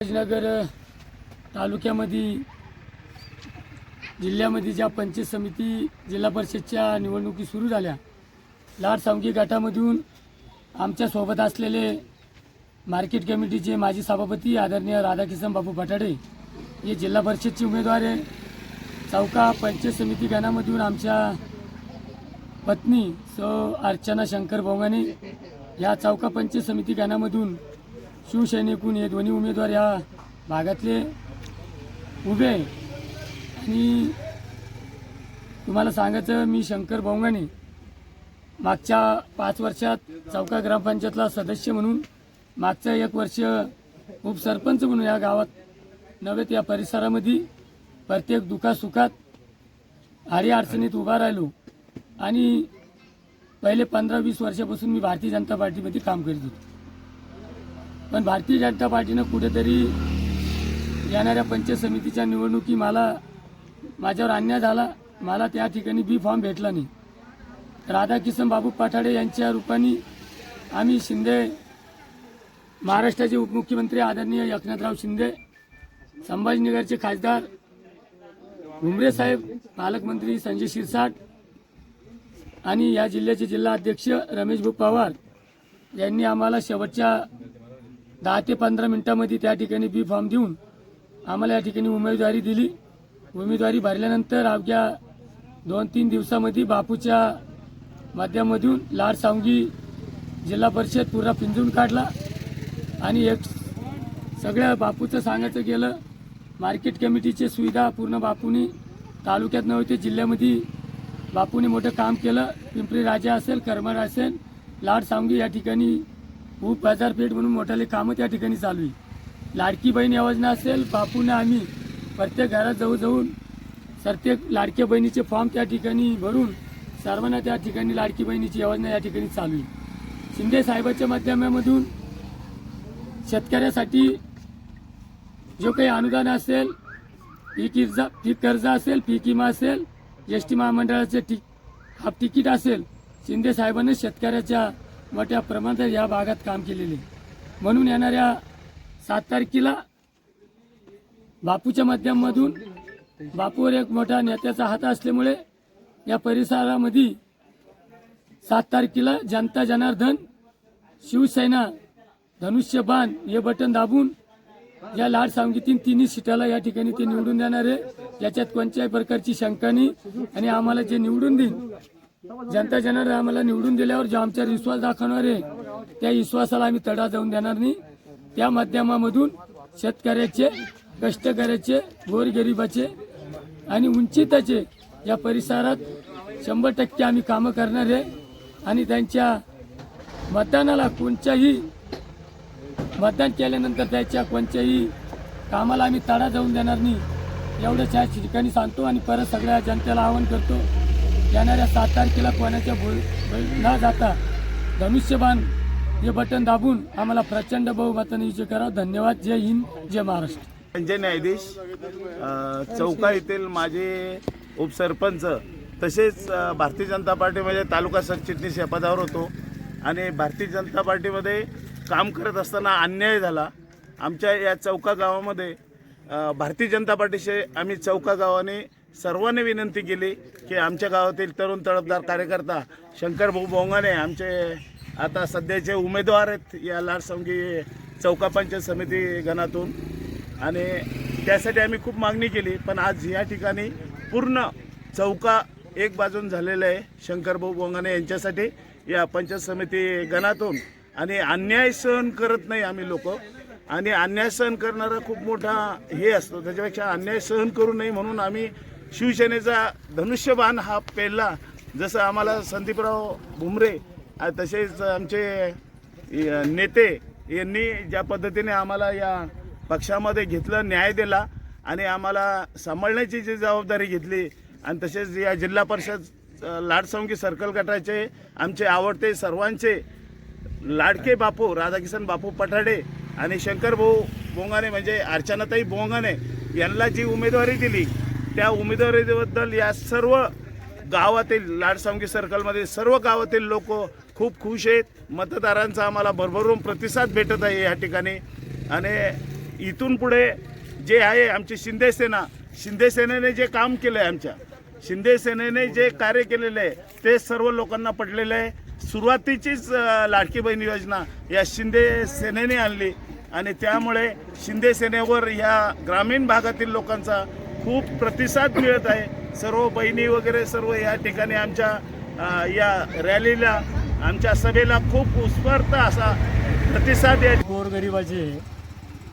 नगर तालुक्यामध्ये जिल्ह्यामध्ये ज्या पंचायत समिती जिल्हा परिषदच्या निवडणुकी सुरू झाल्या, लाड सावंगी गटामधून आमच्या सोबत असलेले मार्केट कमिटीचे माजी सभापती आदरणीय राधाकिशन बापू पठाडे हे जिल्हा परिषदचे उमेदवार आहे। चौका पंचायत समिती गणामधून आमच्या पत्नी सौ अर्चना शंकर बोंगाने या चौका पंचायत समिती गणामधून शिवसैनिकून हे दोन्ही उमेदवार या भागातले उभे आहे। आणि तुम्हाला सांगायचं, मी शंकर बोंगाने मागच्या 5 वर्षात चौका ग्रामपंचायतला सदस्य म्हणून, मागचं 1 वर्ष उपसरपंच म्हणून या गावात नव्हे या परिसरामध्ये प्रत्येक दुःखासुखात आडी अडचणीत उभा राहिलो। आणि पहिले 15-20 वर्षापासून मी भारतीय जनता पार्टीमध्ये काम करीत होतो, पण भारतीय जनता पार्टीनं कुठेतरी येणाऱ्या पंचायत समितीच्या निवडणुकी माझ्यावर अन्याय झाला। मला त्या ठिकाणी बी फॉर्म भेटला नाही। राधाकिशन बापू पठाडे यांच्या रूपाने आम्ही शिंदे, महाराष्ट्राचे उपमुख्यमंत्री आदरणीय एकनाथराव शिंदे, संभाजीनगरचे खासदार भुमरे साहेब, पालकमंत्री संजय शिरसाट आणि या जिल्ह्याचे जिल्हा अध्यक्ष रमेश भाऊ पवार यांनी आम्हाला शेवटच्या 10 ते 15 मिनिटांमध्ये त्या ठिकाणी बी फॉर्म देऊन आम्हाला या ठिकाणी उमेदवारी दिली। उमेदवारी भरल्यानंतर अवघ्या 2-3 दिवसामध्ये बापूच्या माध्यमातून लाड सावंगी जिल्हा परिषद पूर्ण पिंजून काढला। आणि एक सगळ्या बापूचं सांगायचं गेलं, मार्केट कमिटीचे सुविधा पूर्ण बापूने तालुक्यात नव्हते जिल्ह्यामध्ये बापूने मोठं काम केलं। पिंपरी राजा असेल, करमाड असेल, लाड सावंगी या ठिकाणी खूप बाजारपेठ म्हणून मोठाले कामं त्या ठिकाणी चालू आहे। लाडकी बहीण योजना असेल, बापूने आम्ही प्रत्येक घरात जाऊन प्रत्येक लाडक्या बहिणीचे फॉर्म त्या ठिकाणी भरून सर्वांना त्या ठिकाणी लाडकी बहिणीची योजना या ठिकाणी चालू आहे। शिंदे साहेबांच्या माध्यमामधून शेतकऱ्यासाठी जो काही अनुदान असेल, पीक कर्ज असेल, पीक विमा असेल, एस टी महामंडळाचे हाफ तिकीट असेल, शिंदे साहेबांनी शेतकऱ्याच्या मोठ्या प्रमाणात या भागात काम केलेले। म्हणून येणाऱ्या 7 तारखेला बापूच्या माध्यमातून, बापूवर एक मोठा नेत्याचा हात असल्यामुळे या परिसरामध्ये 7 तारखेला जनता जनार्दन शिवसेना धनुष्यबाण हे बटन दाबून या लाड सावंगीतील 3 सीटाला या ठिकाणी ते निवडून देणार आहे। याच्यात कोणत्याही प्रकारची शंका नाही। आणि आम्हाला जे निवडून देईल, जनता जनार्दन आम्हाला निवडून दिल्यावर जो आमच्यावर विश्वास दाखवणार आहे, त्या विश्वासाला आम्ही तडा जाऊन देणार नाही। त्या माध्यमामधून शेतकऱ्याचे, कष्टकऱ्याचे, गोरगरिबाचे आणि वंचिताचे या परिसरात 100% आम्ही कामं करणार आहे। आणि त्यांच्या मतदानाला मतदान केल्यानंतर त्याच्या कोणत्याही कामाला आम्ही तडा जाऊन देणार नाही, एवढंच या ठिकाणी सांगतो। आणि परत सगळ्या जनतेला आवाहन करतो, येणाऱ्या 7 तारखेला कोणाच्या न जाता धनुष्यबाण हे बटन दाबून आम्हाला प्रचंड बहुमताने विजय करा। धन्यवाद। जय हिंद, जय महाराष्ट्र। संजय न्यायाधीश, चौका येथील माझे उपसरपंच, तसेच भारतीय जनता पार्टीमध्ये तालुका सरचिटणीस या पदावर होतो। आणि भारतीय जनता पार्टीमध्ये काम करत असताना अन्याय झाला आमच्या या चौका गावामध्ये। भारतीय जनता पार्टीचे आम्ही चौका गावाने सर्वांनी विनंती केली की आमच्या गावातील तरुण तडफदार कार्यकर्ता शंकर भाऊ बोंगाने आमचे आता सध्याचे उमेदवार आहेत या लाड सावंगी चौका पंचायत समिती गणातून। आणि त्यासाठी आम्ही खूप मागणी केली, पण आज या ठिकाणी पूर्ण चौका एक बाजून झालेलं आहे शंकर भाऊ बोंगाने यांच्यासाठी या पंचायत समिती गणातून। आणि अन्याय सहन करत नाही आम्ही लोक, आणि अन्याय सहन करणारा खूप मोठा हे असतो, त्याच्यापेक्षा अन्याय सहन करू नये म्हणून आम्ही शिवसेनेचा धनुष्यबाण हा पेलला। जसं आम्हाला संदीपराव भुमरे तसेच आमचे नेते यांनी ज्या पद्धतीने आम्हाला या पक्षामध्ये घेतलं, न्याय दिला आणि आम्हाला सांभाळण्याची जी जबाबदारी घेतली, आणि तसेच या जिल्हा परिषद लाड सावंगी सर्कल गटाचे आमचे आवडते सर्वांचे लाडके बापू राधाकिशन बापू पठाडे आणि शंकर भाऊ बोंगाने म्हणजे अर्चनाताई बोंगाने यांना जी उमेदवारी दिली, त्या उमेदवारीबद्दल या सर्व गावातील लाड सावंगी सर्कलमध्ये सर्व गावातील लोक खूप खुश आहेत। मतदारांचा आम्हाला भरभरून प्रतिसाद भेटत आहे या ठिकाणी। आणि इथून पुढे जे आहे आमची शिंदे सेनेने जे काम केलं आहे, आमच्या शिंदे सेनेने जे कार्य केलेलं आहे ते सर्व लोकांना पटलेलं आहे. सुरुवातीचीच लाडकी बहीण योजना या शिंदे सेनेने आणली आणि त्यामुळे शिंदे सेनेवर ह्या ग्रामीण भागातील लोकांचा खूप प्रतिसाद मिळत आहे. सर्व बहिणी वगैरे सर्व या ठिकाणी आमच्या या रॅलीला, आमच्या सभेला खूप उत्स्फूर्त असा प्रतिसाद आहे. गोरगरिबाचे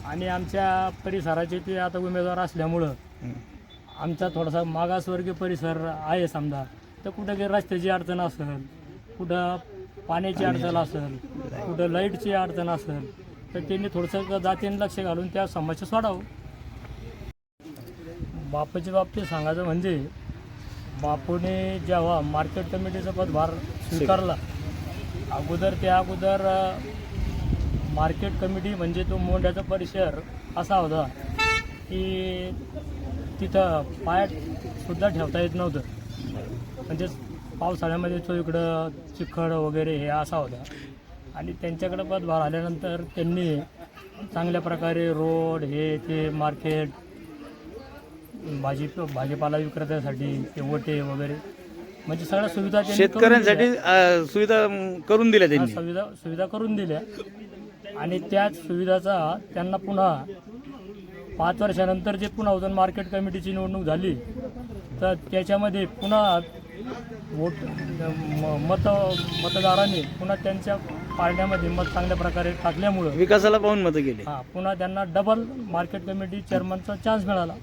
आणि आमच्या परिसराचे ते आता उमेदवार असल्यामुळं आमचा थोडासा मागासवर्गीय परिसर आहे समजा, तर कुठं काही रस्त्याची अडचण असेल, कुठं पाण्याची अडचण असेल, कुठं लाईटची अडचण असेल, तर त्यांनी थोडंसं जातीने लक्ष घालून त्या समस्या सोडावं. बापूच्या बाबतीत सांगायचं म्हणजे बापूने जेव्हा मार्केट कमिटीचा पदभार स्वीकारला, अगोदर मार्केट कमिटी म्हणजे तो मोंड्याचा परिसर असा होता की तिथं पायसुद्धा ठेवता येत नव्हतं. म्हणजे पावसाळ्यामध्ये तो इकडं चिखड वगैरे हे असा होता. आणि त्यांच्याकडं पदभार आल्यानंतर त्यांनी चांगल्या प्रकारे रोड हे ते मार्केट, भाजीपाला विक्रेत्यासाठी ते वटे वगैरे म्हणजे सगळ्या सुविधा शेतकऱ्यांसाठी सुविधा करून दिल्या त्यांनी. सुविधा करून दिल्या आणि त्याच सुविधाचा त्यांना पुन्हा 5 वर्षानंतर जे पुन्हा उजून मार्केट कमिटीची निवडणूक झाली तर त्याच्यामध्ये पुन्हा मतदारांनी पुन्हा त्यांच्या पारड्यामध्ये मत चांगल्या प्रकारे टाकल्यामुळं विकासाला पाहून मतं केली. पुन्हा त्यांना डबल मार्केट कमिटी चेअरमनचा चान्स मिळाला.